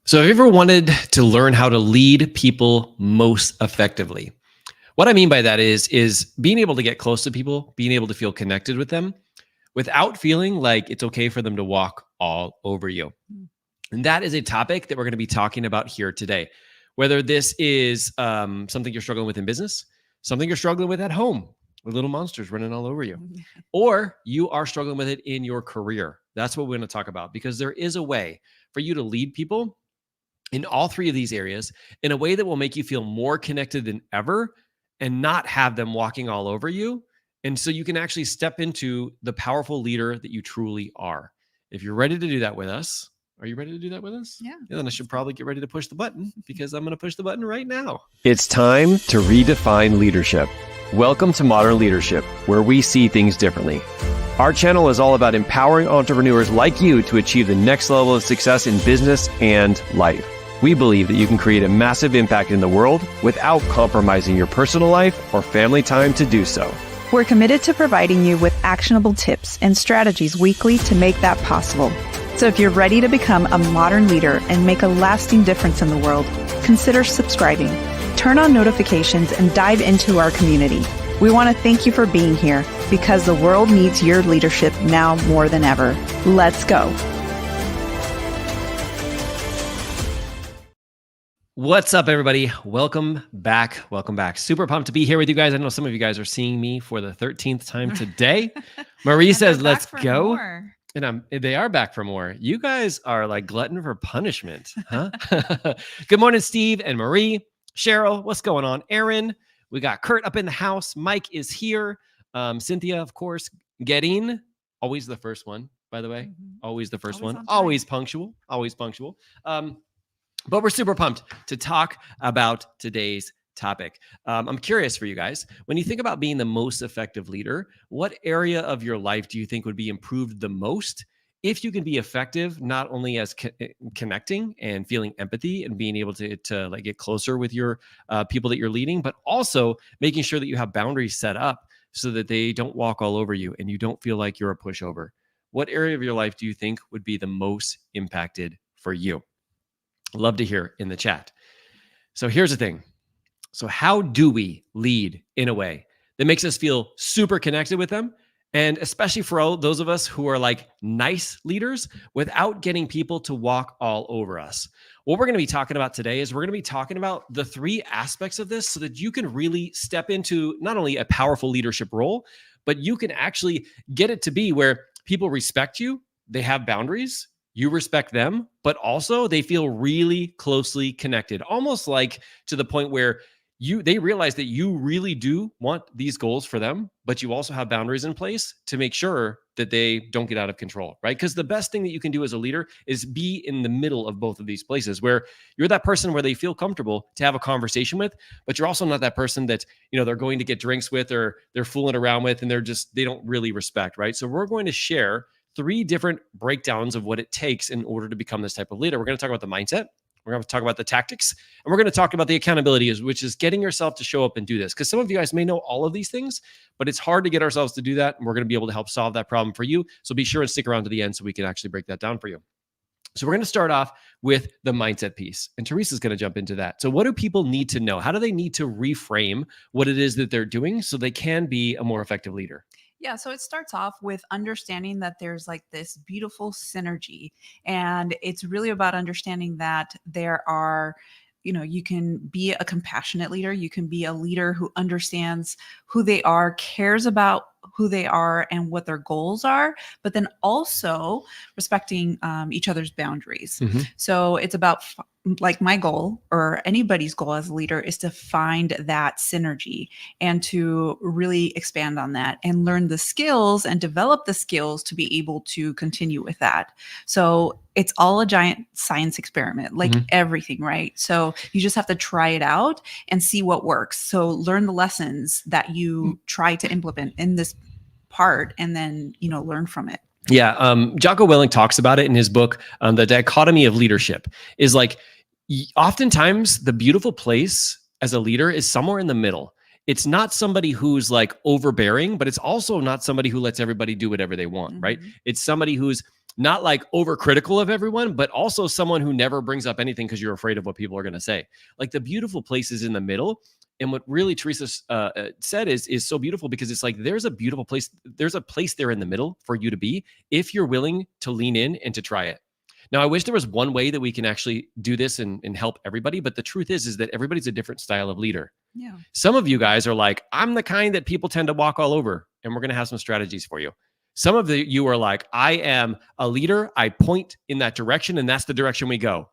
So have you ever wanted to learn how to lead people most effectively? What I mean by that is being able to get close to people, being able to feel connected with them without feeling like it's okay for them to walk all over you. And that is a topic that we're going to be talking about here today. Whether this is something you're struggling with in business, something you're struggling with at home with little monsters running all over you, or you are struggling with it in your career. That's what we're going to talk about, because there is a way for you to lead people in all three of these areas in a way that will make you feel more connected than ever and not have them walking all over you. And so you can actually step into the powerful leader that you truly are. If you're ready to do that with us, are you ready to do that with us? Yeah. Then I should probably get ready to push the button, because I'm going to push the button right now. It's time to redefine leadership. Welcome to Modern Leadership, where we see things differently. Our channel is all about empowering entrepreneurs like you to achieve the next level of success in business and life. We believe that you can create a massive impact in the world without compromising your personal life or family time to do so. We're committed to providing you with actionable tips and strategies weekly to make that possible. So if you're ready to become a modern leader and make a lasting difference in the world, consider subscribing. Turn on notifications and dive into our community. We want to thank you for being here, because the world needs your leadership now more than ever. Let's go. What's up, everybody? Welcome back. Welcome back. Super pumped to be here with you guys. I know some of you guys are seeing me for the 13th time today. Marie says, let's go. More. And they are back for more. You guys are like glutton for punishment, huh? Good morning, Steve and Marie. Cheryl, what's going on? Aaron, we got Kurt up in the house. Mike is here. Cynthia, of course, getting always the first one, by the way. Always the first one. Always punctual. Always punctual. But we're super pumped to talk about today's topic. I'm curious for you guys, when you think about being the most effective leader, what area of your life do you think would be improved the most if you can be effective, not only as connecting and feeling empathy and being able to like get closer with your people that you're leading, but also making sure that you have boundaries set up so that they don't walk all over you and you don't feel like you're a pushover? What area of your life do you think would be the most impacted for you? Love to hear in the chat. So here's the thing. So how do we lead in a way that makes us feel super connected with them? And especially for all those of us who are like nice leaders, without getting people to walk all over us. What we're going to be talking about today is we're going to be talking about the three aspects of this so that you can really step into not only a powerful leadership role, but you can actually get it to be where people respect you, they have boundaries, you respect them, but also they feel really closely connected, almost like to the point where they realize that you really do want these goals for them, but you also have boundaries in place to make sure that they don't get out of control, right? Because the best thing that you can do as a leader is be in the middle of both of these places, where you're that person where they feel comfortable to have a conversation with, but you're also not that person that, they're going to get drinks with or they're fooling around with and they don't really respect, right? So we're going to share 3 different breakdowns of what it takes in order to become this type of leader. We're going to talk about the mindset. We're going to talk about the tactics, and we're going to talk about the accountability, which is getting yourself to show up and do this. Because some of you guys may know all of these things, but it's hard to get ourselves to do that. And we're going to be able to help solve that problem for you. So be sure and stick around to the end so we can actually break that down for you. So we're going to start off with the mindset piece, and Teresa's going to jump into that. So what do people need to know? How do they need to reframe what it is that they're doing so they can be a more effective leader? Yeah, so it starts off with understanding that there's like this beautiful synergy, and it's really about understanding that there are, you can be a compassionate leader, you can be a leader who understands who they are, cares about who they are and what their goals are, but then also respecting each other's boundaries. So it's about like my goal or anybody's goal as a leader is to find that synergy and to really expand on that and learn the skills and develop the skills to be able to continue with that. So it's all a giant science experiment, like everything, right? So you just have to try it out and see what works. So learn the lessons that you try to implement in this part and then, learn from it. Yeah. Jocko Willink talks about it in his book. The dichotomy of leadership is like, oftentimes the beautiful place as a leader is somewhere in the middle. It's not somebody who's like overbearing, but it's also not somebody who lets everybody do whatever they want, right? It's somebody who's not like overcritical of everyone, but also someone who never brings up anything because you're afraid of what people are going to say. Like the beautiful place is in the middle. And what really Teresa said is so beautiful, because it's like there's a beautiful place. There's a place there in the middle for you to be if you're willing to lean in and to try it. Now, I wish there was one way that we can actually do this and help everybody. But the truth is that everybody's a different style of leader. Yeah. Some of you guys are like, I'm the kind that people tend to walk all over, and we're going to have some strategies for you. Some of you are like, I am a leader. I point in that direction, and that's the direction we go.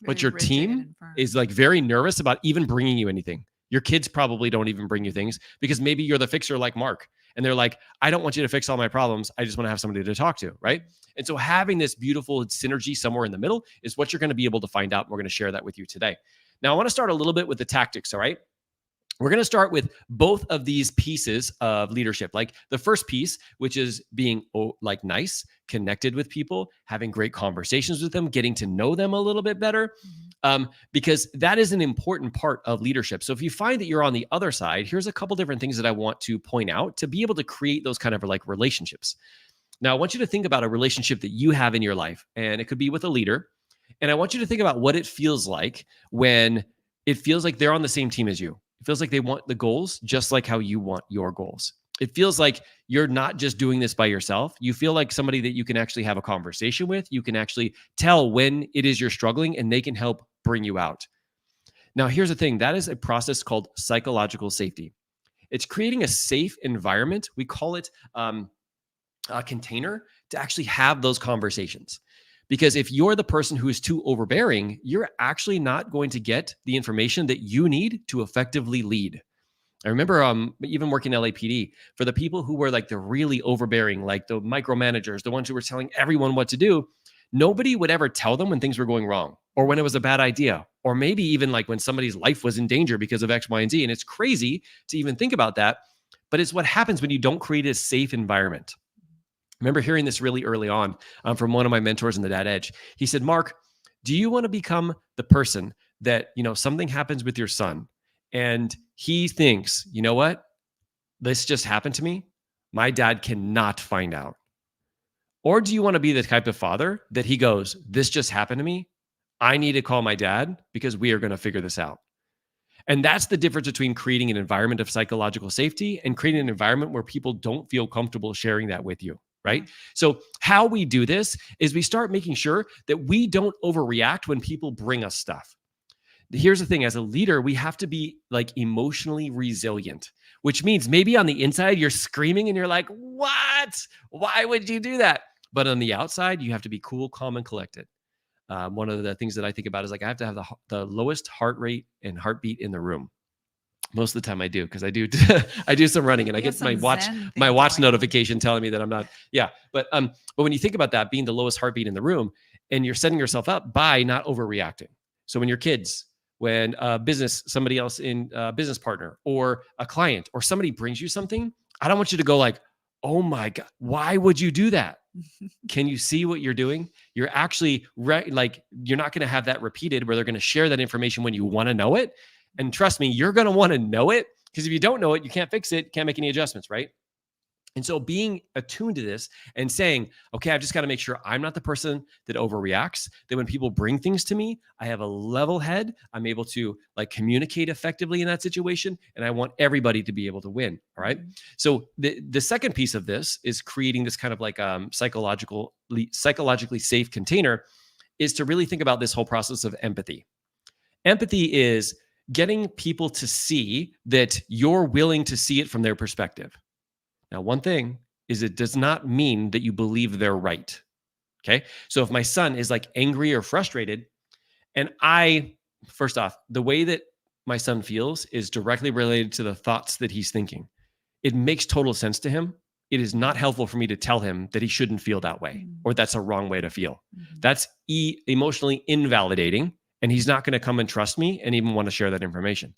But your team is like very nervous about even bringing you anything. Your kids probably don't even bring you things because maybe you're the fixer like Mark. And they're like, I don't want you to fix all my problems. I just want to have somebody to talk to, right? And so having this beautiful synergy somewhere in the middle is what you're going to be able to find out. We're going to share that with you today. Now, I want to start a little bit with the tactics, all right? We're going to start with both of these pieces of leadership. Like the first piece, which is being like nice, connected with people, having great conversations with them, getting to know them a little bit better, because that is an important part of leadership. So if you find that you're on the other side, here's a couple different things that I want to point out to be able to create those kind of like relationships. Now, I want you to think about a relationship that you have in your life, and it could be with a leader. And I want you to think about what it feels like when it feels like they're on the same team as you. It feels like they want the goals just like how you want your goals. It feels like you're not just doing this by yourself. You feel like somebody that you can actually have a conversation with. You can actually tell when it is you're struggling, and they can help bring you out. Now, here's the thing. That is a process called psychological safety. It's creating a safe environment. We call it a container to actually have those conversations. Because if you're the person who is too overbearing, you're actually not going to get the information that you need to effectively lead. I remember even working at LAPD, for the people who were like the really overbearing, like the micromanagers, the ones who were telling everyone what to do, nobody would ever tell them when things were going wrong or when it was a bad idea, or maybe even like when somebody's life was in danger because of X, Y, and Z. And it's crazy to even think about that, but it's what happens when you don't create a safe environment. I remember hearing this really early on from one of my mentors in the Dad Edge. He said, Mark, do you want to become the person that, something happens with your son and he thinks, you know what, this just happened to me. My dad cannot find out. Or do you want to be the type of father that he goes, this just happened to me. I need to call my dad because we are going to figure this out. And that's the difference between creating an environment of psychological safety and creating an environment where people don't feel comfortable sharing that with you. Right? So how we do this is we start making sure that we don't overreact when people bring us stuff. Here's the thing. As a leader, we have to be like emotionally resilient, which means maybe on the inside, you're screaming and you're like, what? Why would you do that? But on the outside, you have to be cool, calm, and collected. One of the things that I think about is like, I have to have the lowest heart rate and heartbeat in the room. Most of the time I do, because I do some running and I get my watch notification telling me that I'm not. Yeah. But when you think about that being the lowest heartbeat in the room, and you're setting yourself up by not overreacting. So when your kids, when somebody else in a business partner or a client or somebody brings you something, I don't want you to go like, oh my God, why would you do that? Can you see what you're doing? You're actually you're not going to have that repeated where they're going to share that information when you want to know it. And trust me, you're going to want to know it, because if you don't know it, you can't fix it, can't make any adjustments, right? And so being attuned to this and saying, okay, I've just got to make sure I'm not the person that overreacts, that when people bring things to me, I have a level head. I'm able to like communicate effectively in that situation. And I want everybody to be able to win. All right. So the second piece of this is creating this kind of like psychologically safe container, is to really think about this whole process of empathy. Empathy is getting people to see that you're willing to see it from their perspective. Now, one thing is it does not mean that you believe they're right. Okay. So if my son is like angry or frustrated, and first off, the way that my son feels is directly related to the thoughts that he's thinking. It makes total sense to him. It is not helpful for me to tell him that he shouldn't feel that way, or that's a wrong way to feel. That's emotionally invalidating. And he's not going to come and trust me and even want to share that information.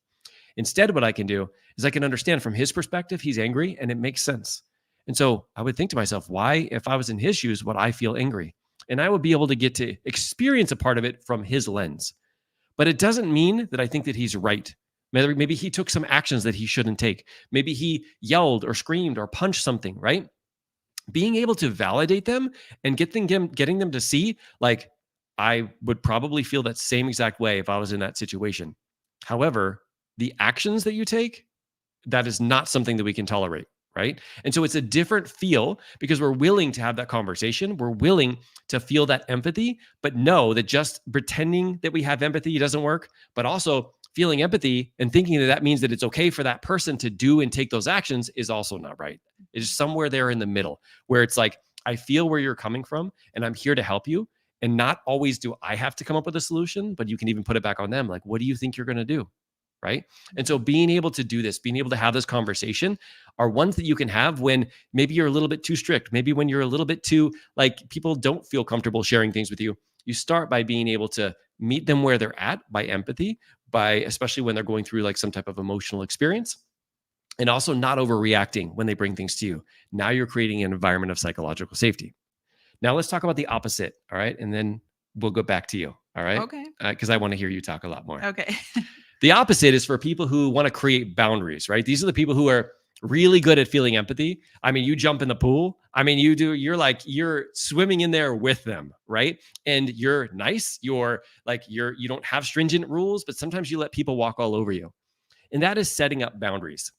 Instead, what I can do is I can understand from his perspective, he's angry and it makes sense. And so I would think to myself, why, if I was in his shoes, would I feel angry? And I would be able to get to experience a part of it from his lens. But it doesn't mean that I think that he's right. Maybe he took some actions that he shouldn't take. Maybe he yelled or screamed or punched something, right? being able to validate them and getting them to see, like, I would probably feel that same exact way if I was in that situation. However, the actions that you take, that is not something that we can tolerate, right? And so it's a different feel because we're willing to have that conversation. We're willing to feel that empathy, but know that just pretending that we have empathy doesn't work, but also feeling empathy and thinking that that means that it's okay for that person to do and take those actions is also not right. It's somewhere there in the middle where it's like, I feel where you're coming from and I'm here to help you. And not always do I have to come up with a solution, but you can even put it back on them. Like, what do you think you're going to do? Right. And so being able to do this, being able to have this conversation are ones that you can have when maybe you're a little bit too strict, maybe when you're a little bit too, like, people don't feel comfortable sharing things with you. You start by being able to meet them where they're at by empathy, by especially when they're going through like some type of emotional experience, and also not overreacting when they bring things to you. Now you're creating an environment of psychological safety. Now let's talk about the opposite. All right. And then we'll go back to you. All right. Okay. Because I want to hear you talk a lot more. Okay. The opposite is for people who want to create boundaries, right? These are the people who are really good at feeling empathy. I mean, you jump in the pool. I mean, you're swimming in there with them, right? And you're nice. You don't have stringent rules, but sometimes you let people walk all over you. And that is setting up boundaries.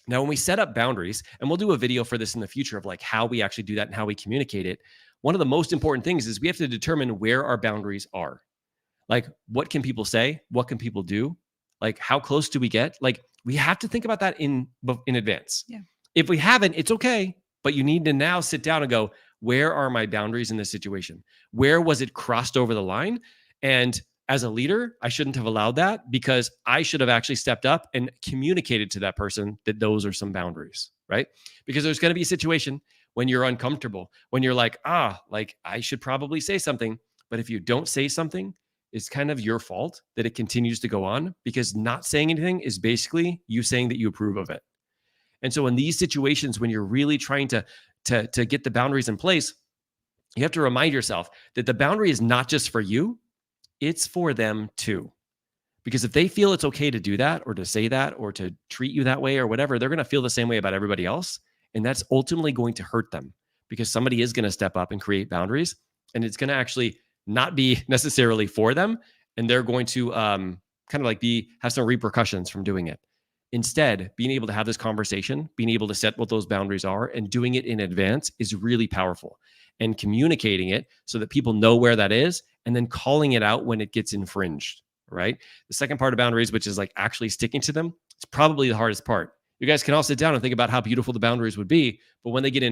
Now, when we set up boundaries, and we'll do a video for this in the future of like how we actually do that and how we communicate it, one of the most important things is we have to determine where our boundaries are. Like, what can people say? What can people do? Like, how close do we get? Like, we have to think about that in advance. Yeah. If we haven't, it's okay, but you need to now sit down and go, where are my boundaries in this situation? Where was it crossed over the line? And as a leader, I shouldn't have allowed that because I should have actually stepped up and communicated to that person that those are some boundaries, right? Because there's going to be a situation when you're uncomfortable, when you're like, like, I should probably say something. But if you don't say something, it's kind of your fault that it continues to go on, because not saying anything is basically you saying that you approve of it. And so in these situations, when you're really trying to get the boundaries in place, you have to remind yourself that the boundary is not just for you, it's for them too. Because if they feel it's okay to do that or to say that or to treat you that way or whatever, they're going to feel the same way about everybody else. And that's ultimately going to hurt them, because somebody is going to step up and create boundaries, and it's going to actually not be necessarily for them. And they're going to kind of like have some repercussions from doing it. Instead, being able to have this conversation, being able to set what those boundaries are and doing it in advance is really powerful. And communicating it so that people know where that is, and then calling it out when it gets infringed, right? The second part of boundaries, which is like actually sticking to them, it's probably the hardest part. You guys can all sit down and think about how beautiful the boundaries would be, but when they get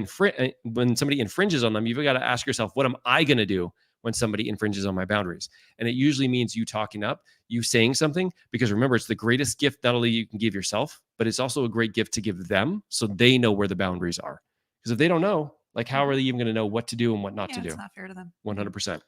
when somebody infringes on them, you've got to ask yourself, what am I going to do when somebody infringes on my boundaries? And it usually means you talking up, you saying something, because remember, it's the greatest gift not only you can give yourself, but it's also a great gift to give them so they know where the boundaries are. Because if they don't know, like, how are they even going to know what to do and what not to do? It's not fair to them. 100%.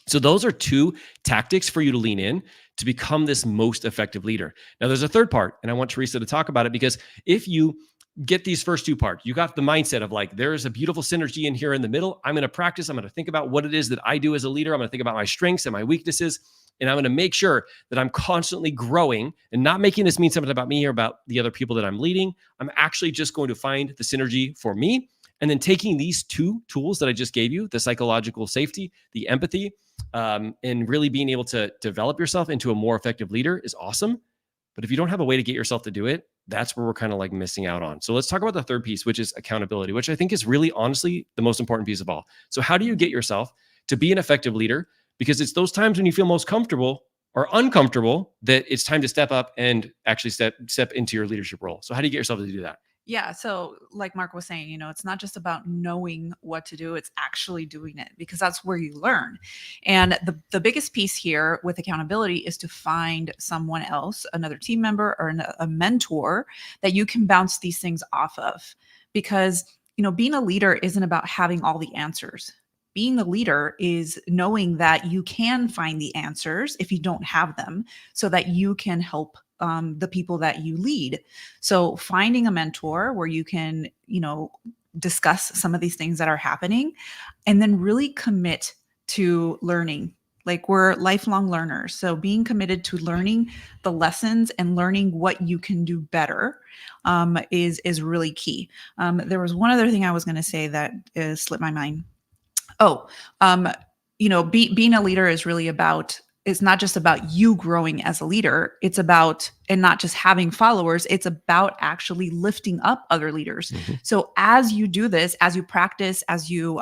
So those are two tactics for you to lean in to become this most effective leader. Now, there's a third part, and I want Teresa to talk about it, because if you get these first two parts, you got the mindset of like, there's a beautiful synergy in here in the middle. I'm going to practice. I'm going to think about what it is that I do as a leader. I'm going to think about my strengths and my weaknesses. And I'm going to make sure that I'm constantly growing and not making this mean something about me or about the other people that I'm leading. I'm actually just going to find the synergy for me. And then taking these two tools that I just gave you, the psychological safety, the empathy, and really being able to develop yourself into a more effective leader is awesome. But if you don't have a way to get yourself to do it, that's where we're kind of like missing out on. So let's talk about the third piece, which is accountability, which I think is really honestly the most important piece of all. So how do you get yourself to be an effective leader? Because it's those times when you feel most comfortable or uncomfortable that it's time to step up and actually step into your leadership role. So how do you get yourself to do that? Yeah. So like Mark was saying, it's not just about knowing what to do, it's actually doing it, because that's where you learn. And the biggest piece here with accountability is to find someone else, another team member or a mentor that you can bounce these things off of. Because, being a leader isn't about having all the answers. Being a leader is knowing that you can find the answers if you don't have them, so that you can help the people that you lead. So finding a mentor where you can, discuss some of these things that are happening, and then really commit to learning Like we're lifelong learners. So being committed to learning the lessons and learning what you can do better is really key. There was one other thing I was going to say that slipped my mind. Oh, being a leader is really about, it's not just about you growing as a leader. It's about, and not just having followers, it's about actually lifting up other leaders. Mm-hmm. So as you do this, as you practice, as you,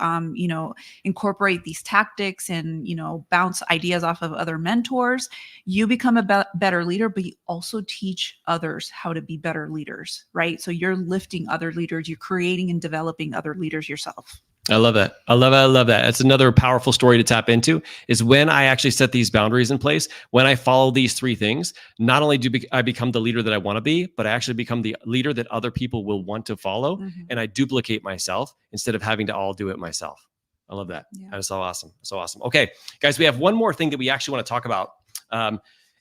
incorporate these tactics and, bounce ideas off of other mentors, you become a better leader, but you also teach others how to be better leaders, right? So you're lifting other leaders, you're creating and developing other leaders yourself. I love that. I love that. That's another powerful story to tap into, is when I actually set these boundaries in place, when I follow these 3 things, not only do I become the leader that I want to be, but I actually become the leader that other people will want to follow. Mm-hmm. And I duplicate myself instead of having to all do it myself. I love that. Yeah. That is so awesome. So awesome. Okay, guys, we have one more thing that we actually want to talk about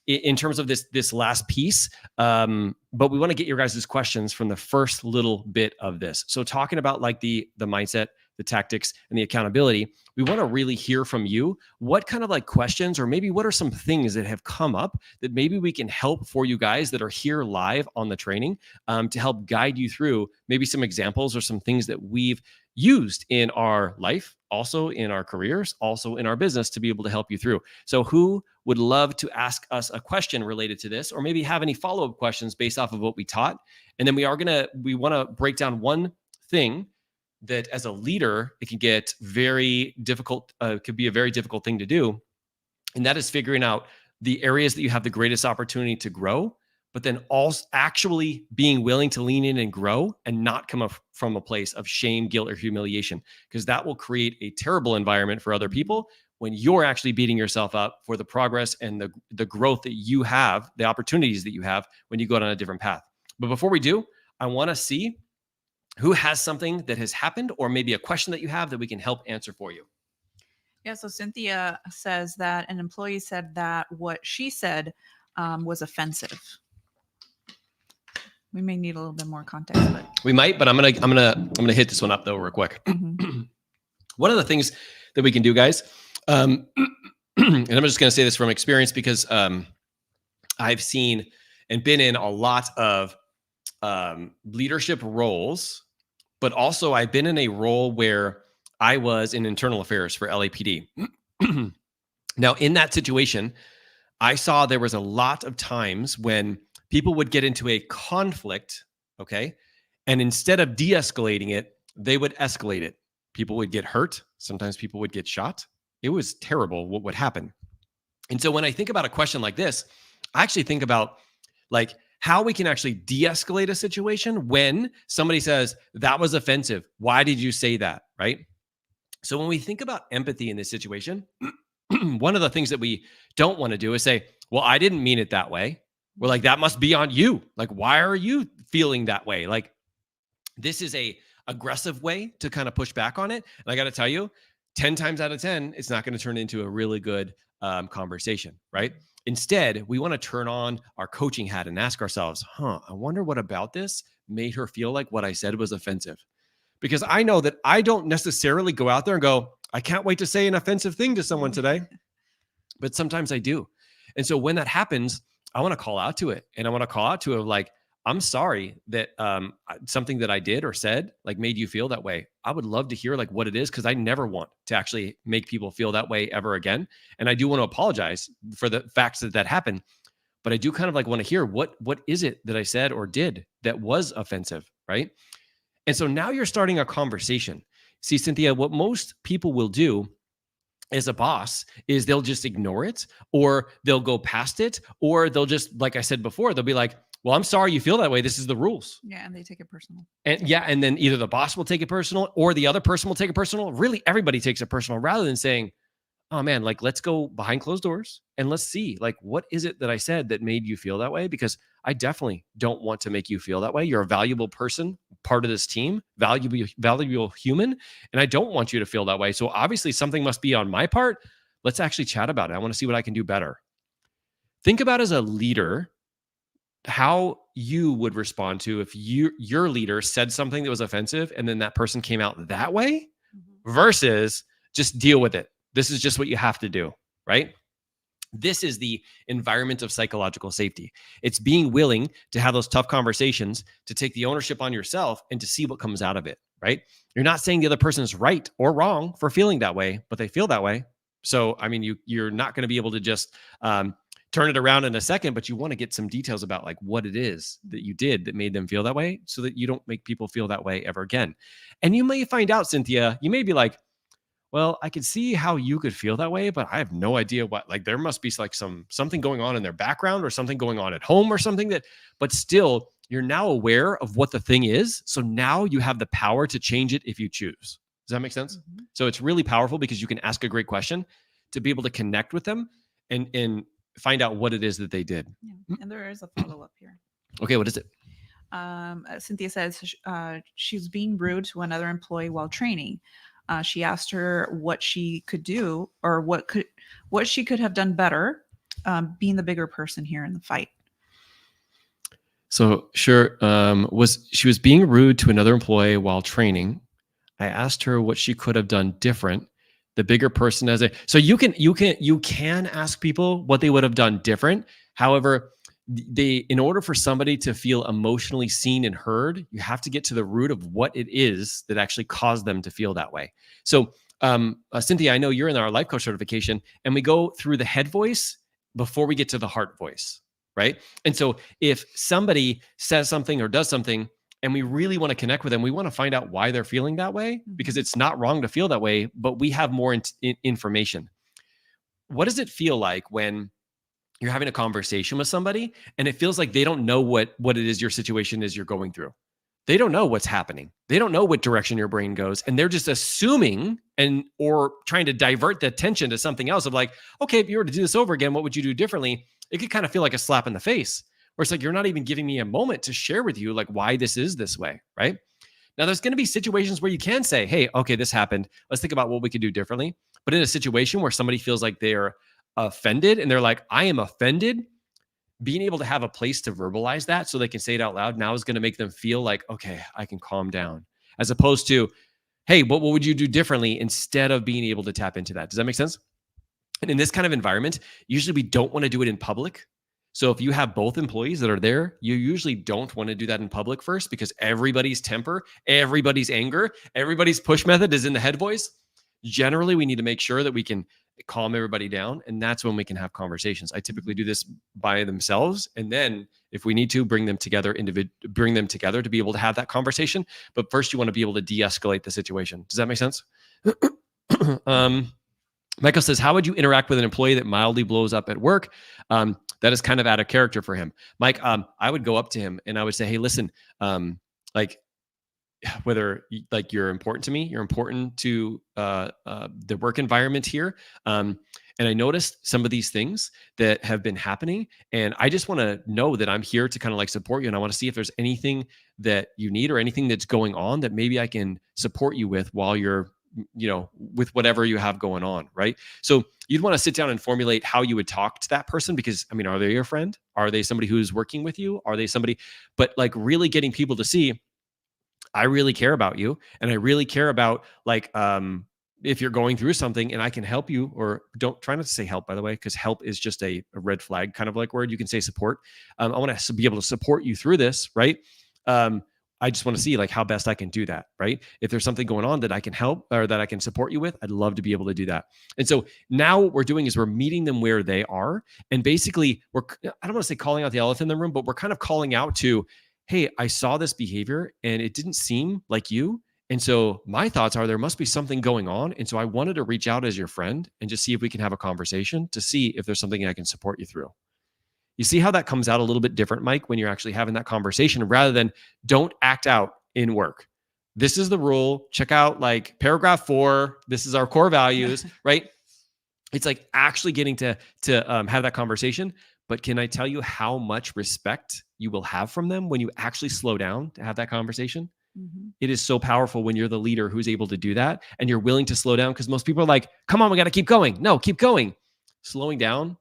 in terms of this last piece. But we want to get your guys' questions from the first little bit of this. So talking about like the mindset, the tactics, and the accountability, we want to really hear from you. What kind of like questions, or maybe what are some things that have come up that maybe we can help for you guys that are here live on the training, to help guide you through maybe some examples or some things that we've used in our life, also in our careers, also in our business, to be able to help you through. So who would love to ask us a question related to this, or maybe have any follow-up questions based off of what we taught? And then we want to break down one thing that as a leader, it can get very difficult, could be a very difficult thing to do. And that is figuring out the areas that you have the greatest opportunity to grow, but then also actually being willing to lean in and grow and not come from a place of shame, guilt, or humiliation, because that will create a terrible environment for other people when you're actually beating yourself up for the progress and the growth that you have, the opportunities that you have when you go down a different path. But before we do, I want to see who has something that has happened, or maybe a question that you have that we can help answer for you. Yeah, so Cynthia says that an employee said that what she said was offensive. We may need a little bit more context, but we might. But I'm gonna hit this one up though real quick. Mm-hmm. One of the things that we can do, guys, and I'm just gonna say this from experience, because I've seen and been in a lot of leadership roles, but also I've been in a role where I was in internal affairs for LAPD. Now, in that situation, I saw there was a lot of times when people would get into a conflict, okay? And instead of de-escalating it, they would escalate it. People would get hurt. Sometimes people would get shot. It was terrible what would happen. And so when I think about a question like this, I actually think about like how we can actually de-escalate a situation when somebody says, that was offensive. Why did you say that, right? So when we think about empathy in this situation, one of the things that we don't want to do is say, well, I didn't mean it that way. We're like, that must be on you. Like, why are you feeling that way? Like, this is a aggressive way to kind of push back on it. And I got to tell you, 10 times out of 10, it's not going to turn into a really good conversation, right? Instead, we want to turn on our coaching hat and ask ourselves, I wonder what about this made her feel like what I said was offensive? Because I know that I don't necessarily go out there and go, I can't wait to say an offensive thing to someone today. But sometimes I do. And so when that happens, I want to call out to it. And I want to call out to it like, I'm sorry that something that I did or said like made you feel that way. I would love to hear like what it is, because I never want to actually make people feel that way ever again. And I do want to apologize for the facts that happened. But I do kind of like want to hear what is it that I said or did that was offensive, right? And so now you're starting a conversation. See, Cynthia, what most people will do as a boss is they'll just ignore it, or they'll go past it, or they'll just, like I said before, they'll be like, well, I'm sorry you feel that way. This is the rules. Yeah, and they take it personal. And then either the boss will take it personal or the other person will take it personal. Really, everybody takes it personal, rather than saying, oh man, like let's go behind closed doors and let's see, like, what is it that I said that made you feel that way? Because I definitely don't want to make you feel that way. You're a valuable person, part of this team, valuable human, and I don't want you to feel that way. So obviously something must be on my part. Let's actually chat about it. I want to see what I can do better. Think about, as a leader, how you would respond to if your leader said something that was offensive and then that person came out that way, versus just deal with it. This is just what you have to do. right? This is the environment of psychological safety. It's being willing to have those tough conversations, to take the ownership on yourself and to see what comes out of it, right? You're not saying the other person is right or wrong for feeling that way, but they feel that way. So, I mean, you're not going to be able to just turn it around in a second, but you want to get some details about like what it is that you did that made them feel that way so that you don't make people feel that way ever again. And you may find out, Cynthia, you may be like, well, I could see how you could feel that way, but I have no idea what, like there must be like something going on in their background or something going on at home or something that, but still you're now aware of what the thing is. So now you have the power to change it if you choose. Does that make sense? Mm-hmm. So it's really powerful because you can ask a great question to be able to connect with them and find out what it is that they did. Yeah. And there is a follow-up here. Okay. What is it? Cynthia says she was being rude to another employee while training. She asked her what she could do or what she could have done better, being the bigger person here in the fight. So sure, she was being rude to another employee while training. I asked her what she could have done different. The bigger person so you can ask people what they would have done different. However, in order for somebody to feel emotionally seen and heard, you have to get to the root of what it is that actually caused them to feel that way. So, Cynthia, I know you're in our life coach certification, and we go through the head voice before we get to the heart voice, right? And so if somebody says something or does something, and we really want to connect with them, we want to find out why they're feeling that way, because it's not wrong to feel that way, but we have more information. What does it feel like when you're having a conversation with somebody and it feels like they don't know what it is your situation is you're going through? They don't know what's happening. They don't know what direction your brain goes. And they're just assuming or trying to divert the attention to something else of like, okay, if you were to do this over again, what would you do differently? It could kind of feel like a slap in the face, where it's like, you're not even giving me a moment to share with you like why this is this way, right? Now, there's going to be situations where you can say, hey, okay, this happened. Let's think about what we could do differently. But in a situation where somebody feels like they're offended and they're like, I am offended, being able to have a place to verbalize that so they can say it out loud now is going to make them feel like, okay, I can calm down, as opposed to, hey, what would you do differently, instead of being able to tap into that. Does that make sense? And in this kind of environment, usually we don't want to do it in public. So if you have both employees that are there, you usually don't want to do that in public first, because everybody's temper, everybody's anger, everybody's push method is in the head voice. Generally, we need to make sure that we can calm everybody down, and that's when we can have conversations. I typically do this by themselves, and then if we need to, bring them together to be able to have that conversation. But first, you want to be able to de-escalate the situation. Does that make sense? Michael says, how would you interact with an employee that mildly blows up at work? That is kind of out of character for him. Mike, I would go up to him and I would say, hey, listen, whether like you're important to me, you're important to the work environment here. And I noticed some of these things that have been happening, and I just want to know that I'm here to kind of like support you. And I want to see if there's anything that you need or anything that's going on that maybe I can support you with while you're, with whatever you have going on. Right. So you'd want to sit down and formulate how you would talk to that person, because I mean, are they your friend? Are they somebody who's working with you? Are they somebody, but like really getting people to see, I really care about you. And I really care about like, if you're going through something and I can help you, or don't try not to say help, by the way, because help is just a red flag kind of like word. You can say support. I want to be able to support you through this. Right. I just want to see like how best I can do that. Right. If there's something going on that I can help or that I can support you with, I'd love to be able to do that. And so now what we're doing is we're meeting them where they are. And basically I don't want to say calling out the elephant in the room, but we're kind of calling out to, hey, I saw this behavior and it didn't seem like you. And so my thoughts are there must be something going on. And so I wanted to reach out as your friend and just see if we can have a conversation to see if there's something I can support you through. You see how that comes out a little bit different, Mike, when you're actually having that conversation, rather than don't act out in work. This is the rule. Check out like paragraph 4. This is our core values, right? It's like actually getting to have that conversation. But can I tell you how much respect you will have from them when you actually slow down to have that conversation? Mm-hmm. It is so powerful when you're the leader who's able to do that and you're willing to slow down, because most people are like, come on, we got to keep going. No, keep going. Slowing down,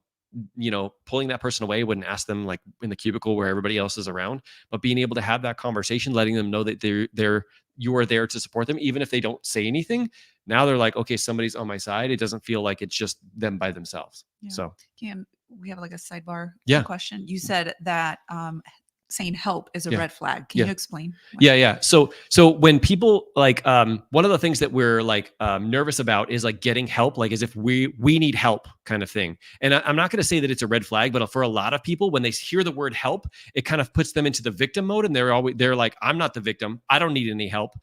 pulling that person away, wouldn't ask them like in the cubicle where everybody else is around, but being able to have that conversation, letting them know that you are there to support them, even if they don't say anything, Now they're like, okay, somebody's on my side. It doesn't feel like it's just them by themselves. Yeah. So We have like a sidebar Yeah. question. You said that saying help is a Yeah. red flag. Can Yeah. you explain? Yeah. So when people like, one of the things that we're like nervous about is like getting help, like as if we need help kind of thing. And I'm not going to say that it's a red flag, but for a lot of people, when they hear the word help, it kind of puts them into the victim mode, and they're like, I'm not the victim. I don't need any help.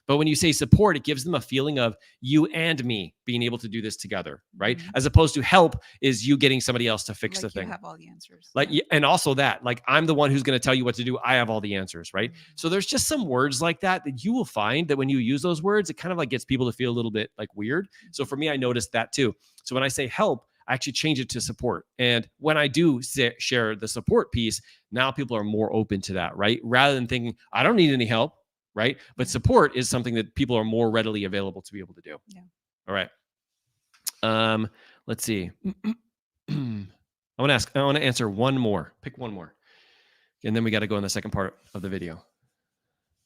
But when you say support, it gives them a feeling of you and me being able to do this together, right? Mhm. As opposed to help is you getting somebody else to fix the Like you thing. have all the answers. Like, Yeah. and also that, like, I'm the one who's going to tell you what to do. I have all the answers, right? Mhm. So there's just some words like that you will find that when you use those words, it kind of like gets people to feel a little bit like weird. So for me, I noticed that too. So when I say help, I actually change it to support. And when I do share the support piece, now people are more open to that, right? Rather than thinking, I don't need any help, right? But Yeah. support is something that people are more readily available to be able to do. Yeah. All right. Let's see. I want to answer one more. Pick one more. And then we got to go in the second part of the video.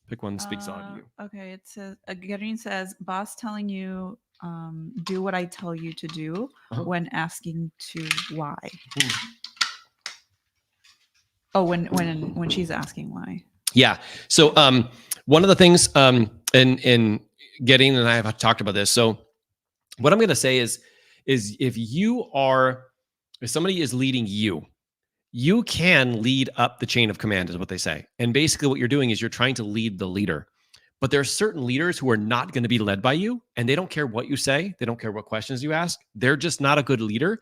Pick one that speaks odd to you. Okay, it says Garin says, boss telling you do what I tell you to do Uh-huh. when asking to why. Hmm. Oh, when she's asking why. Yeah. So one of the things in getting, and I have talked about this. So what I'm going to say is if somebody is leading you, you can lead up the chain of command is what they say. And basically what you're doing is you're trying to lead the leader. But there are certain leaders who are not going to be led by you, and they don't care what you say. They don't care what questions you ask. They're just not a good leader.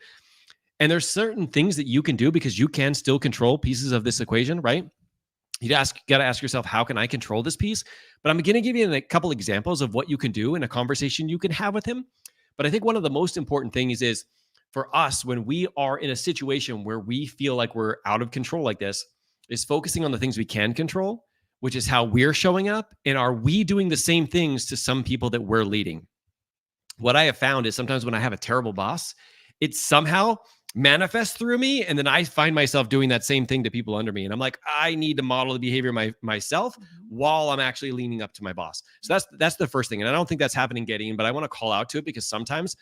And there's certain things that you can do because you can still control pieces of this equation, right? You got to ask yourself, how can I control this piece? But I'm going to give you a couple examples of what you can do in a conversation you can have with him. But I think one of the most important things is for us, when we are in a situation where we feel like we're out of control like this, is focusing on the things we can control, which is how we're showing up. And are we doing the same things to some people that we're leading? What I have found is sometimes when I have a terrible boss, it somehow manifests through me. And then I find myself doing that same thing to people under me. And I'm like, I need to model the behavior myself while I'm actually leaning up to my boss. So that's the first thing. And I don't think that's happening getting, but I want to call out to it because sometimes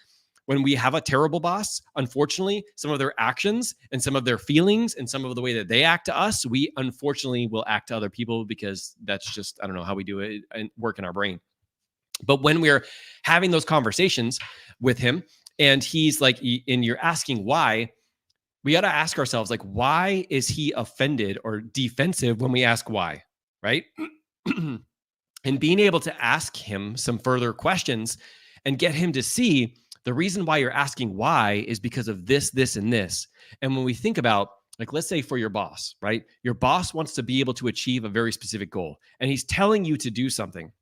when we have a terrible boss, unfortunately, some of their actions and some of their feelings and some of the way that they act to us, we unfortunately will act to other people because that's just, I don't know how we do it and work in our brain. But when we're having those conversations with him and he's like, and you're asking why, we got to ask ourselves, like, why is he offended or defensive when we ask why, right? And being able to ask him some further questions and get him to see the reason why you're asking why is because of this, this, and this. And when we think about, like, let's say for your boss, right? Your boss wants to be able to achieve a very specific goal and he's telling you to do something.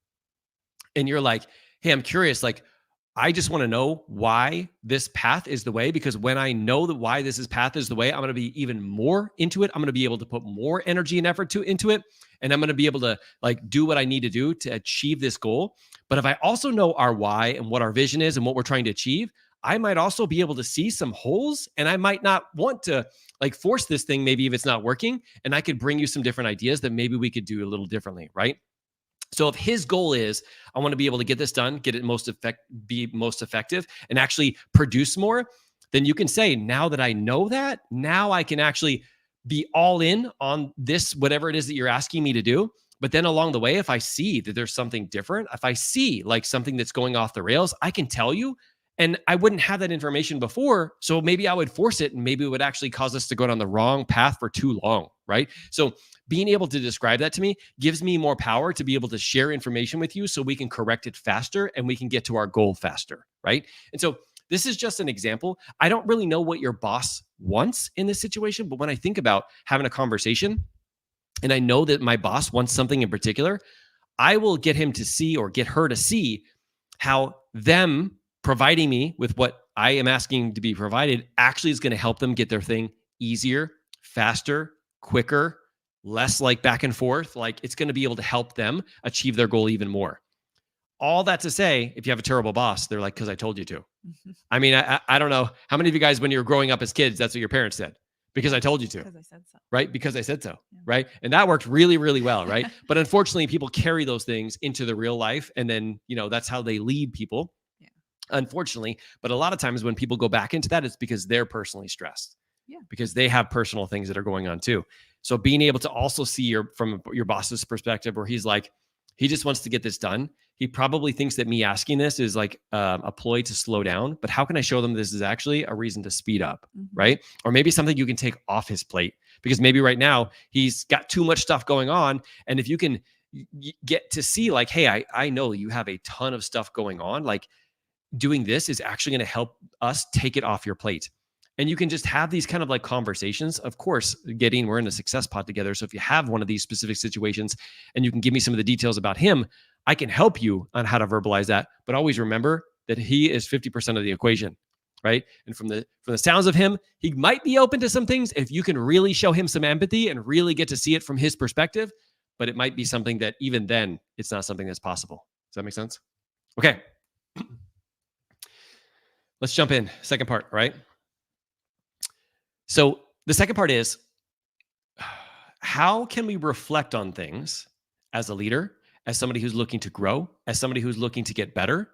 And you're like, hey, I'm curious, like, I just want to know why this path is the way, because when I know that why this path is the way, I'm going to be even more into it. I'm going to be able to put more energy and effort into it. And I'm going to be able to like do what I need to do to achieve this goal. But if I also know our why and what our vision is and what we're trying to achieve, I might also be able to see some holes and I might not want to like force this thing, maybe if it's not working, and I could bring you some different ideas that maybe we could do a little differently, right? So if his goal is, I want to be able to get this done, get it be most effective and actually produce more, then you can say, now that I know that, now I can actually be all in on this, whatever it is that you're asking me to do. But then along the way, if I see that there's something different, if I see like something that's going off the rails, I can tell you. And I wouldn't have that information before. So maybe I would force it and maybe it would actually cause us to go down the wrong path for too long, right? So being able to describe that to me gives me more power to be able to share information with you so we can correct it faster and we can get to our goal faster, right? And so this is just an example. I don't really know what your boss wants in this situation, but when I think about having a conversation and I know that my boss wants something in particular, I will get him to see or get her to see how them providing me with what I am asking to be provided actually is going to help them get their thing easier, faster, quicker, less like back and forth. Like it's going to be able to help them achieve their goal even more. All that to say, if you have a terrible boss, they're like, because I told you to. Mm-hmm. I mean, I don't know how many of you guys, when you were growing up as kids, that's what your parents said. Because I told you to. Because I said so. Right? Because I said so. Yeah. Right? And that worked really, really well. Right? But unfortunately, people carry those things into the real life. And then, you know, that's how they lead people. unfortunately. But a lot of times when people go back into that, it's because they're personally stressed. Yeah. Because they have personal things that are going on too. So being able to also see from your boss's perspective, where he's like, he just wants to get this done. He probably thinks that me asking this is like a ploy to slow down, but how can I show them this is actually a reason to speed up, right? Or maybe something you can take off his plate, because maybe right now he's got too much stuff going on. And if you can get to see like, hey, I know you have a ton of stuff going on, like doing this is actually going to help us take it off your plate. And you can just have these kind of like conversations. Of course, we're in a success pod together. So if you have one of these specific situations and you can give me some of the details about him, I can help you on how to verbalize that. But always remember that he is 50% of the equation, right? And from the sounds of him, he might be open to some things if you can really show him some empathy and really get to see it from his perspective. But it might be something that even then, it's not something that's possible. Does that make sense? Okay. Let's jump in. Second part, right? So the second part is, how can we reflect on things as a leader, as somebody who's looking to grow, as somebody who's looking to get better,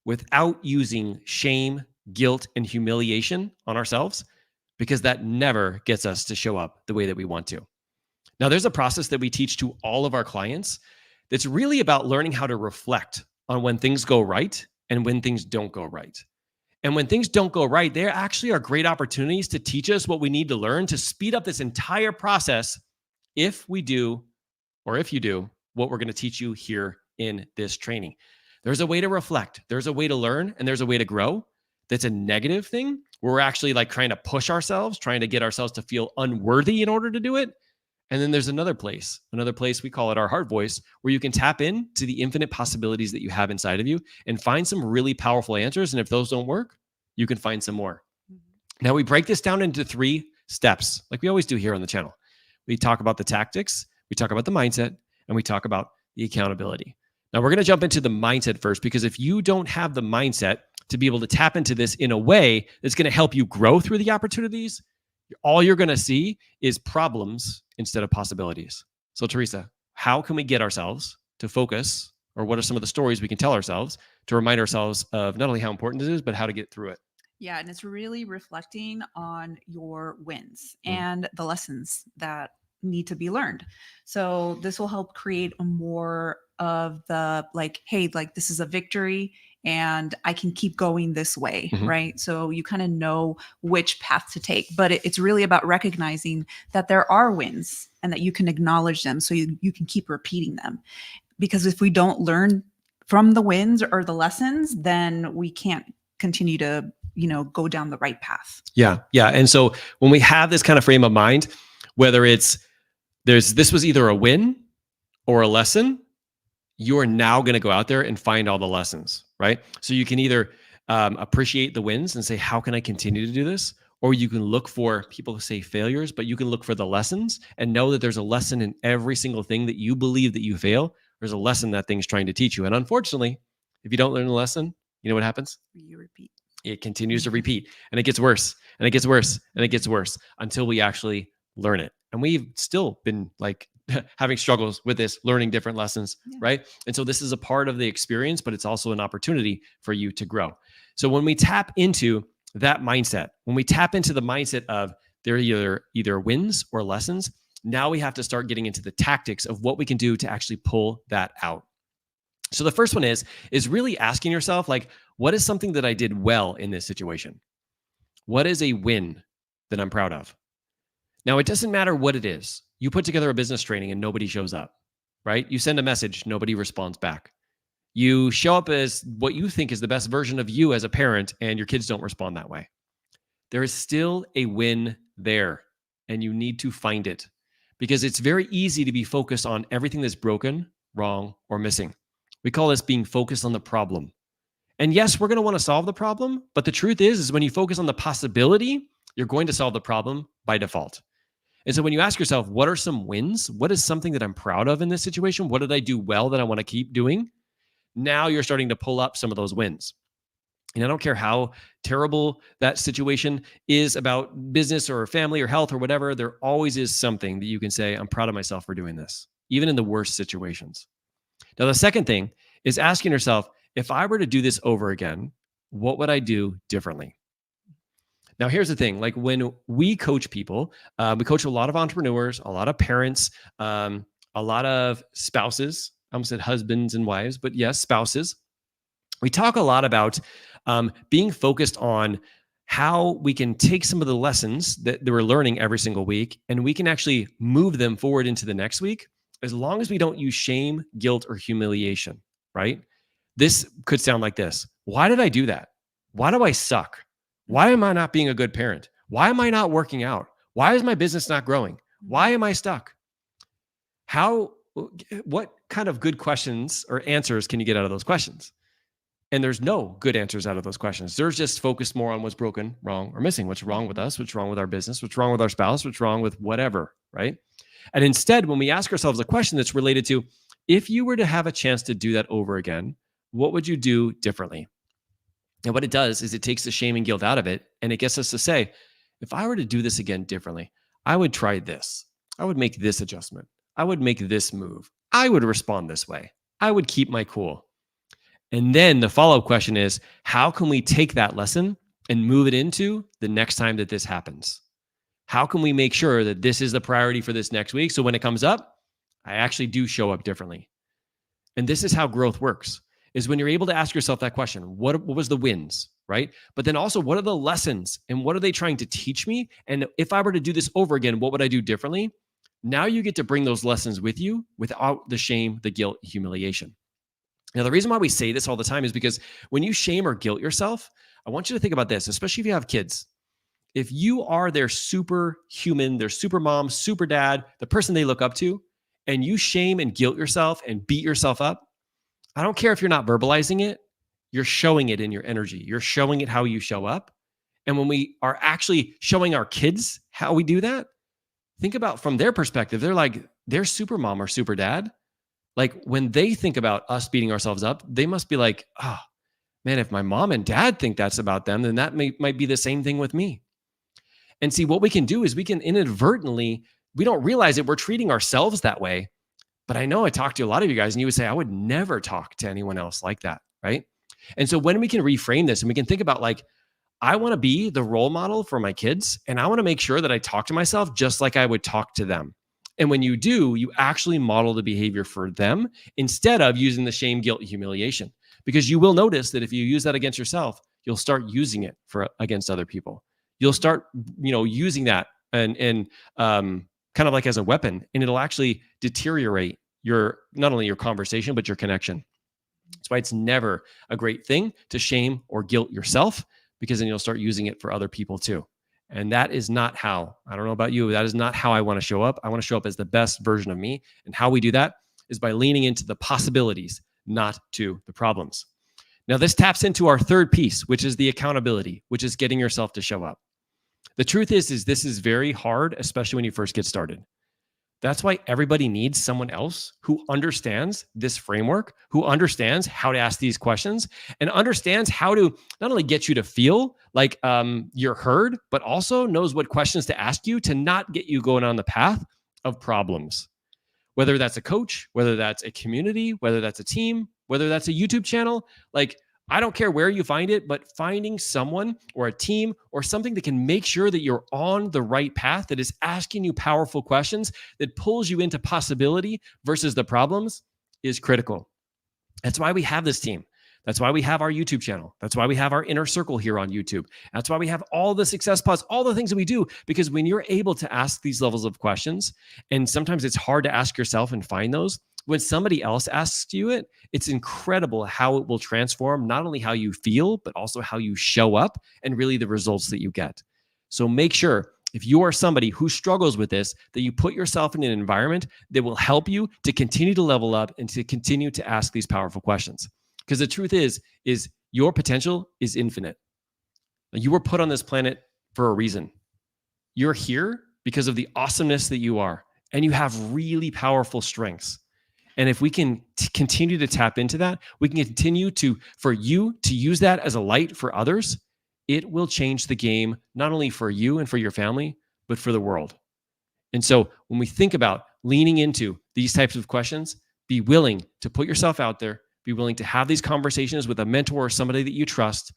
without using shame, guilt, and humiliation on ourselves? Because that never gets us to show up the way that we want to. Now, there's a process that we teach to all of our clients that's really about learning how to reflect on when things go right and when things don't go right. And when things don't go right, there actually are great opportunities to teach us what we need to learn to speed up this entire process if we do, or if you do, what we're going to teach you here in this training. There's a way to reflect, there's a way to learn, and there's a way to grow. That's a negative thing where we're actually like trying to push ourselves, trying to get ourselves to feel unworthy in order to do it. And then there's another place we call it our heart voice, where you can tap into the infinite possibilities that you have inside of you and find some really powerful answers. And if those don't work, you can find some more. Now, we break this down into 3 steps, like we always do here on the channel. We talk about the tactics, we talk about the mindset, and we talk about the accountability. Now, we're going to jump into the mindset first, because if you don't have the mindset to be able to tap into this in a way that's going to help you grow through the opportunities, all you're going to see is problems instead of possibilities. So, Teresa, how can we get ourselves to focus, or what are some of the stories we can tell ourselves to remind ourselves of not only how important it is, but how to get through it? Yeah, and it's really reflecting on your wins and the lessons that need to be learned. So this will help create a more of the like, hey, like this is a victory and I can keep going this way, right? So you kind of know which path to take, but it's really about recognizing that there are wins and that you can acknowledge them so you can keep repeating them. Because if we don't learn from the wins or the lessons, then we can't continue to, go down the right path. Yeah. And so when we have this kind of frame of mind, whether this was either a win or a lesson, you are now going to go out there and find all the lessons, right? So you can either appreciate the wins and say, how can I continue to do this? Or you can look for, people say failures, but you can look for the lessons and know that there's a lesson in every single thing that you believe that you fail. There's a lesson that thing's trying to teach you. And unfortunately, if you don't learn the lesson, you know what happens? You repeat. It continues to repeat, and it gets worse and it gets worse and it gets worse until we actually learn it. And we've still been like having struggles with this, learning different lessons, right? And so this is a part of the experience, but it's also an opportunity for you to grow. So when we tap into that mindset, when we tap into the mindset of there are either wins or lessons, now we have to start getting into the tactics of what we can do to actually pull that out. So the first one is really asking yourself, like, what is something that I did well in this situation? What is a win that I'm proud of? Now, it doesn't matter what it is. You put together a business training and nobody shows up, right? You send a message, nobody responds back. You show up as what you think is the best version of you as a parent, and your kids don't respond that way. There is still a win there, and you need to find it, because it's very easy to be focused on everything that's broken, wrong, or missing. We call this being focused on the problem. And yes, we're going to want to solve the problem, but the truth is when you focus on the possibility, you're going to solve the problem by default. And so when you ask yourself, what are some wins? What is something that I'm proud of in this situation? What did I do well that I want to keep doing? Now you're starting to pull up some of those wins. And I don't care how terrible that situation is about business or family or health or whatever, there always is something that you can say, I'm proud of myself for doing this, even in the worst situations. Now, the second thing is asking yourself, if I were to do this over again, what would I do differently? Now, here's the thing. Like when we coach people, we coach a lot of entrepreneurs, a lot of parents, a lot of spouses. I almost said husbands and wives, but yes, spouses. We talk a lot about being focused on how we can take some of the lessons that we're learning every single week and we can actually move them forward into the next week, as long as we don't use shame, guilt, or humiliation, right? This could sound like this. Why did I do that? Why do I suck? Why am I not being a good parent? Why am I not working out? Why is my business not growing? Why am I stuck? What kind of good questions or answers can you get out of those questions? And there's no good answers out of those questions. There's just focused more on what's broken, wrong, or missing. What's wrong with us? What's wrong with our business? What's wrong with our spouse? What's wrong with whatever, right? And instead, when we ask ourselves a question that's related to, if you were to have a chance to do that over again, what would you do differently? And what it does is it takes the shame and guilt out of it, and it gets us to say, if I were to do this again differently, I would try this. I would make this adjustment. I would make this move. I would respond this way. I would keep my cool. And then the follow-up question is, how can we take that lesson and move it into the next time that this happens? How can we make sure that this is the priority for this next week? So when it comes up, I actually do show up differently. And this is how growth works, is when you're able to ask yourself that question, what was the wins, right? But then also, what are the lessons and what are they trying to teach me? And if I were to do this over again, what would I do differently? Now you get to bring those lessons with you without the shame, the guilt, humiliation. Now, the reason why we say this all the time is because when you shame or guilt yourself, I want you to think about this, especially if you have kids. If you are their superhuman, their super mom, super dad, the person they look up to, and you shame and guilt yourself and beat yourself up, I don't care if you're not verbalizing it, you're showing it in your energy. You're showing it how you show up. And when we are actually showing our kids how we do that, think about from their perspective, they're like, their super mom or super dad. Like when they think about us beating ourselves up, they must be like, oh man, if my mom and dad think that's about them, then that might be the same thing with me. And see, what we can do is we can inadvertently, we don't realize it, we're treating ourselves that way. But I know I talked to a lot of you guys and you would say, I would never talk to anyone else like that, right? And so when we can reframe this and we can think about like, I want to be the role model for my kids and I want to make sure that I talk to myself just like I would talk to them. And when you do, you actually model the behavior for them instead of using the shame, guilt, humiliation. Because you will notice that if you use that against yourself, you'll start using it against other people. You'll start, using that and kind of like as a weapon, and it'll actually deteriorate not only your conversation, but your connection. That's why it's never a great thing to shame or guilt yourself, because then you'll start using it for other people too. And that is not how, I don't know about you, that is not how I want to show up. I want to show up as the best version of me. And how we do that is by leaning into the possibilities, not to the problems. Now, this taps into our third piece, which is the accountability, which is getting yourself to show up. The truth is this is very hard, especially when you first get started. That's why everybody needs someone else who understands this framework, who understands how to ask these questions, and understands how to not only get you to feel like you're heard, but also knows what questions to ask you to not get you going on the path of problems. Whether that's a coach, whether that's a community, whether that's a team, whether that's a YouTube channel, like I don't care where you find it, but finding someone or a team or something that can make sure that you're on the right path, that is asking you powerful questions, that pulls you into possibility versus the problems is critical. That's why we have this team. That's why we have our YouTube channel. That's why we have our inner circle here on YouTube. That's why we have all the success pods, all the things that we do, because when you're able to ask these levels of questions, and sometimes it's hard to ask yourself and find those, when somebody else asks you it, it's incredible how it will transform not only how you feel, but also how you show up and really the results that you get. So make sure if you are somebody who struggles with this, that you put yourself in an environment that will help you to continue to level up and to continue to ask these powerful questions. Because the truth is your potential is infinite. You were put on this planet for a reason. You're here because of the awesomeness that you are, and you have really powerful strengths. And if we can continue to tap into that, we can continue for you to use that as a light for others. It will change the game, not only for you and for your family, but for the world. And so when we think about leaning into these types of questions, be willing to put yourself out there, be willing to have these conversations with a mentor or somebody that you trust,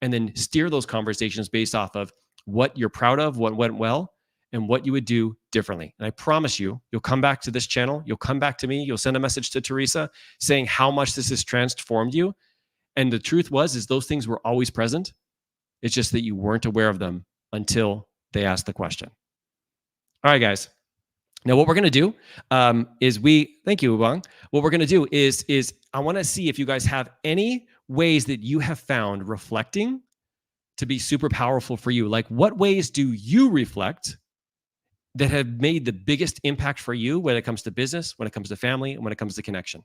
and then steer those conversations based off of what you're proud of, what went well, and what you would do differently. And I promise you, you'll come back to this channel, you'll come back to me, you'll send a message to Teresa saying how much this has transformed you. And the truth is those things were always present. It's just that you weren't aware of them until they asked the question. All right, guys. Now, what we're going to do is thank you, Ubang. What we're going to do is I want to see if you guys have any ways that you have found reflecting to be super powerful for you. Like, what ways do you reflect that have made the biggest impact for you when it comes to business, when it comes to family, and when it comes to connection?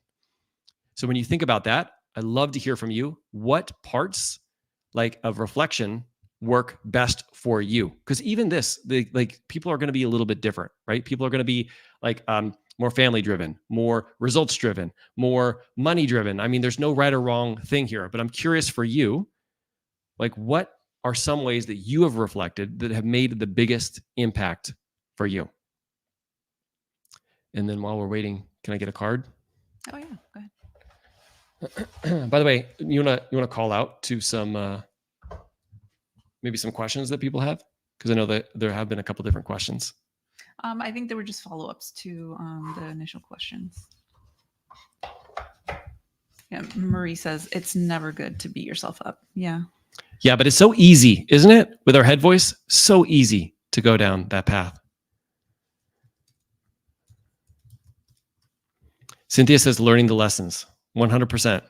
So when you think about that, I'd love to hear from you. What parts of reflection work best for you? Because even people are going to be a little bit different, right? People are going to be more family driven, more results driven, more money driven. I mean, there's no right or wrong thing here, but I'm curious for you, what are some ways that you have reflected that have made the biggest impact for you? And then while we're waiting, can I get a card? Oh yeah, go ahead. By the way, you wanna call out to some maybe some questions that people have, because I know that there have been a couple different questions. I think there were just follow-ups to the initial questions. Yeah, Marie says it's never good to beat yourself up. Yeah. Yeah, but it's so easy, isn't it? With our head voice, so easy to go down that path. Cynthia says learning the lessons. 100%.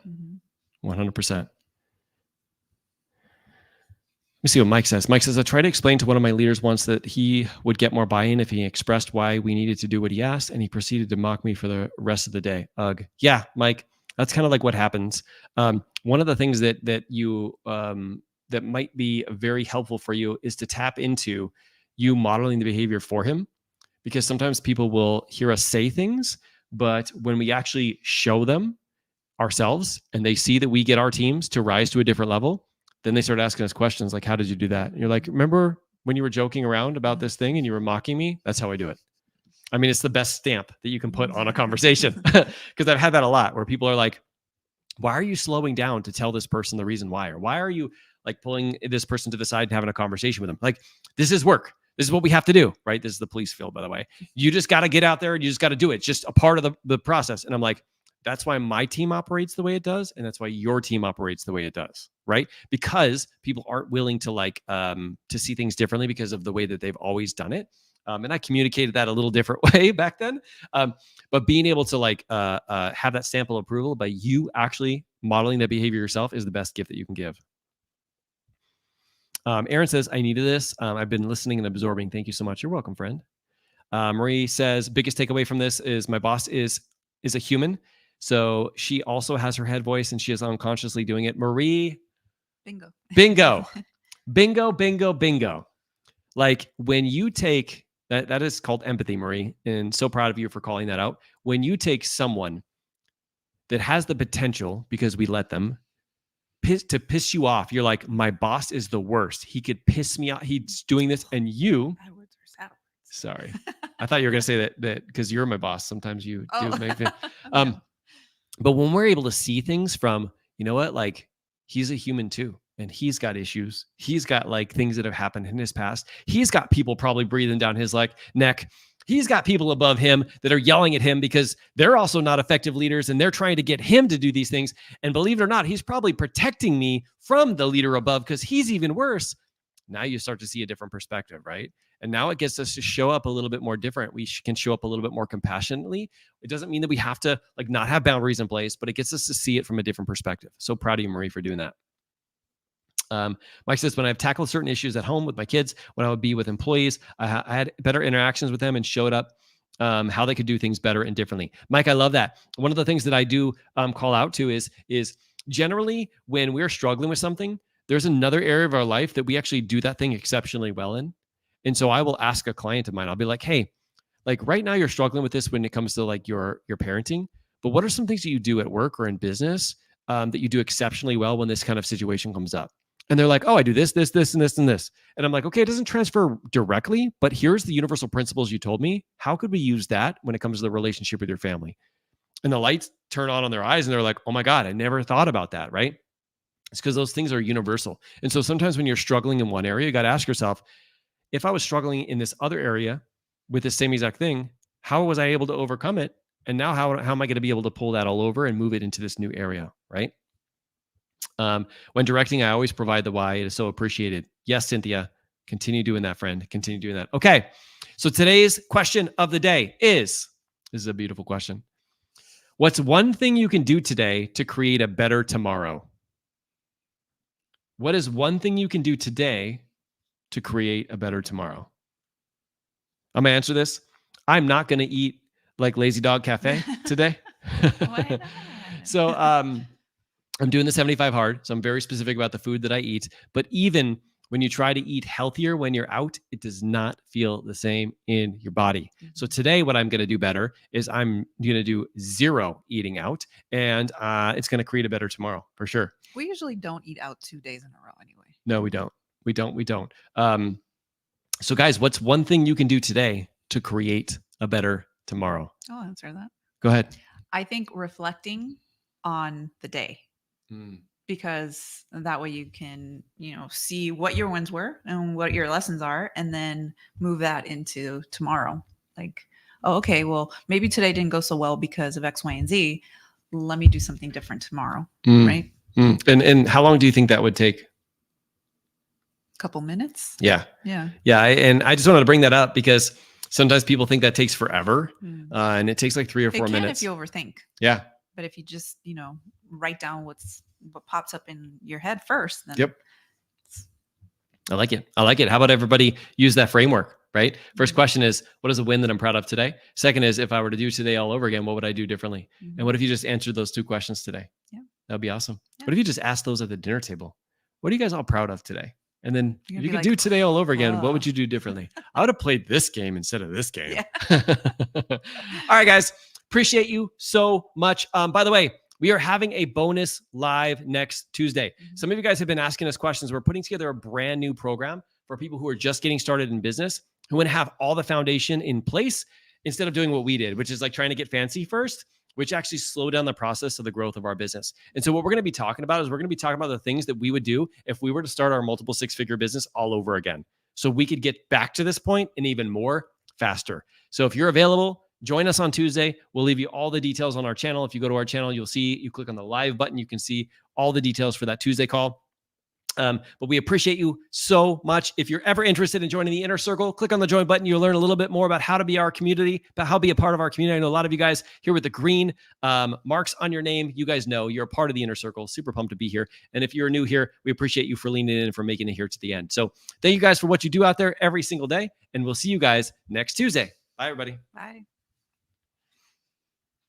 100%. Let me see what Mike says. Mike says, I tried to explain to one of my leaders once that he would get more buy-in if he expressed why we needed to do what he asked, and he proceeded to mock me for the rest of the day. Ugh. Yeah, Mike, that's kind of like what happens. One of the things that you that might be very helpful for you is to tap into you modeling the behavior for him, because sometimes people will hear us say things, but when we actually show them ourselves and they see that we get our teams to rise to a different level, then they start asking us questions like, how did you do that? And you're like, remember when you were joking around about this thing and you were mocking me? That's how I do it. I mean, it's the best stamp that you can put on a conversation, because I've had that a lot where people are like, why are you slowing down to tell this person the reason why? Or why are you pulling this person to the side and having a conversation with them? Like, this is work. This is what we have to do, right? This is the police field, by the way. You just got to get out there and you just got to do it. It's just a part of the process. And I'm like, that's why my team operates the way it does. And that's why your team operates the way it does, right? Because people aren't willing to to see things differently because of the way that they've always done it. And I communicated that a little different way back then. But being able to have that stamp of approval by you actually modeling that behavior yourself is the best gift that you can give. Aaron says, I needed this. I've been listening and absorbing. Thank you so much. You're welcome, friend. Marie says, biggest takeaway from this is my boss is a human. So she also has her head voice and she is unconsciously doing it. Marie. Bingo. Bingo. Bingo, bingo, bingo. Like when you take that is called empathy, Marie. And so proud of you for calling that out. When you take someone that has the potential, because we let them, to piss you off, you're like, my boss is the worst. He could piss me off. He's doing this. And you, Bad words or sad words? Sorry. I thought you were going to say that because you're my boss. Sometimes you do make me. But when we're able to see things from, you know what, he's a human too. And he's got issues. He's got things that have happened in his past. He's got people probably breathing down his neck. He's got people above him that are yelling at him because they're also not effective leaders and they're trying to get him to do these things. And believe it or not, he's probably protecting me from the leader above because he's even worse. Now you start to see a different perspective, right? And now it gets us to show up a little bit more different. We can show up a little bit more compassionately. It doesn't mean that we have to not have boundaries in place, but it gets us to see it from a different perspective. So proud of you, Marie, for doing that. Mike says, when I've tackled certain issues at home with my kids, when I would be with employees, I had better interactions with them and showed up how they could do things better and differently. Mike, I love that. One of the things that I do call out to is generally when we're struggling with something, there's another area of our life that we actually do that thing exceptionally well in. And so I will ask a client of mine, I'll be like, hey, right now you're struggling with this when it comes to your parenting, but what are some things that you do at work or in business that you do exceptionally well when this kind of situation comes up? And they're like, oh, I do this, this, this, and this, and this. And I'm like, okay, it doesn't transfer directly, but here's the universal principles you told me. How could we use that when it comes to the relationship with your family? And the lights turn on their eyes and they're like, oh my God, I never thought about that, right? It's because those things are universal. And so sometimes when you're struggling in one area, you got to ask yourself, if I was struggling in this other area with the same exact thing, how was I able to overcome it? And now how am I going to be able to pull that all over and move it into this new area, right? When directing, I always provide the why. It is so appreciated. Yes, Cynthia, continue doing that, friend. Continue doing that. Okay. So today's question of the day is, this is a beautiful question. What's one thing you can do today to create a better tomorrow? What is one thing you can do today to create a better tomorrow? I'm going to answer this. I'm not going to eat like Lazy Dog Cafe today. Why not? So I'm doing the 75 hard. So I'm very specific about the food that I eat. But even when you try to eat healthier when you're out, it does not feel the same in your body. So today, what I'm going to do better is I'm going to do 0 eating out, and it's going to create a better tomorrow for sure. We usually don't eat out 2 days in a row anyway. No, we don't. We don't. So guys, what's one thing you can do today to create a better tomorrow? I'll answer that. Go ahead. I think reflecting on the day, because that way you can, see what your wins were and what your lessons are, and then move that into tomorrow. Like, oh, okay, well, maybe today didn't go so well because of X, Y, and Z. Let me do something different tomorrow, right? And how long do you think that would take? Couple minutes. Yeah. Yeah. And I just wanted to bring that up because sometimes people think that takes forever, and it takes like 3 or 4 minutes. If you overthink. Yeah. But if you just, write down what pops up in your head first, then Yep. I like it. How about everybody use that framework, right? First question is, what is a win that I'm proud of today? Second is, if I were to do today all over again, what would I do differently? And what if you just answered those 2 questions today? Yeah. That'd be awesome. Yeah. What if you just asked those at the dinner table? What are you guys all proud of today? And then if You're you gonna could be do like, today all over again, what "Oh." would you do differently? I would have played this game instead of this game. Yeah. All right, guys. Appreciate you so much. By the way, we are having a bonus live next Tuesday. Some of you guys have been asking us questions. We're putting together a brand new program for people who are just getting started in business, who want to have all the foundation in place instead of doing what we did, which is like trying to get fancy first, which actually slowed down the process of the growth of our business. And so what we're going to be talking about is we're going to be talking about the things that we would do if we were to start our multiple 6-figure business all over again. So we could get back to this point and even more faster. So if you're available, join us on Tuesday. We'll leave you all the details on our channel. If you go to our channel, you'll see, you click on the live button, you can see all the details for that Tuesday call. But we appreciate you so much. If you're ever interested in joining the Inner Circle, click on the join button. You'll learn a little bit more about how to be our community, about how to be a part of our community. I know a lot of you guys here with the green marks on your name. You guys know you're a part of the Inner Circle. Super pumped to be here. And if you're new here, we appreciate you for leaning in and for making it here to the end. So thank you guys for what you do out there every single day. And we'll see you guys next Tuesday. Bye, everybody. Bye.